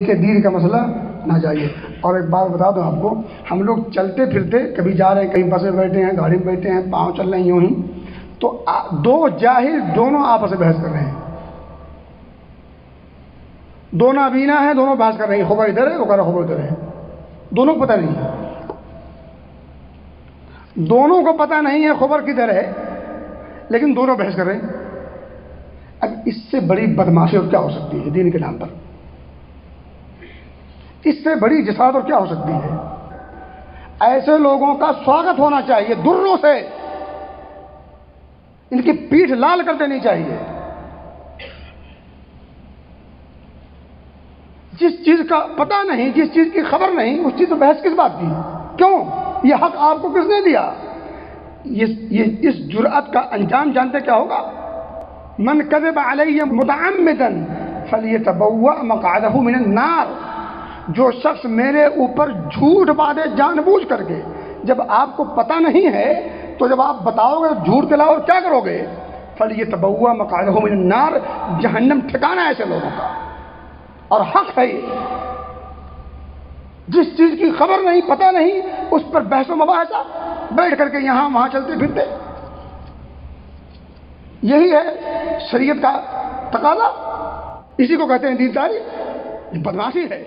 کہ دین کا مسئلہ نہ جائیے۔ اور ایک بات بتا دوں آپ کو، ہم لوگ چلتے پھرتے کبھی جا رہے ہیں، کہیں بس میں بیٹھے ہیں، گاڑی میں بیٹھے ہیں، پاؤں چل رہے ہیں یوں ہی، تو دو جاہل دونوں آپس میں بحث کر رہے ہیں، دو نابینا ہیں، دونوں بحث کر رہے ہیں، خبر ادھر ہے، وہ کہہ رہا خبر ادھر ہے، دونوں کو پتہ نہیں ہے، دونوں کو پتہ نہیں ہے خبر کدھر ہے، لیکن دونوں بحث کر رہے ہیں۔ اب اس سے بڑی بدمعاشی اور کیا ہو سکتی ہے دین کے نام پر؟ اس سے بڑی جسارت اور کیا ہو سکتی ہے؟ ایسے لوگوں کا سواگت ہونا چاہیے، دروں سے ان کی پیٹھ لال کر دینی چاہیے۔ جس چیز کا پتہ نہیں، جس چیز کی خبر نہیں، اس چیز تو بحث کس بات کی؟ کیوں؟ یہ حق آپ کو کس نے دیا؟ اس جرأت کا انجام جانتے کیا ہوگا؟ من کذب علی متعمدا فلیتبوأ مقعدہ من النار۔ جو شخص میرے اوپر جھوٹ باندھے جان بوجھ کر کے، جب آپ کو پتہ نہیں ہے تو جب آپ بتاؤ گے جھوٹ کے علاوہ اور کیا کرو گے؟ فلیتبوأ مقعدہ من النار، جہنم ٹھکانا ہے ایسے لوگوں کا، اور حق ہے یہ۔ جس چیز کی خبر نہیں، پتہ نہیں، اس پر بحث و مباحثہ، بیٹھ کر کے یہاں وہاں چلتے پھرتے، یہی ہے شریعت کا تقاضا، اسی کو کہتے ہیں دینداری۔ یہ بدمعاشی ہے۔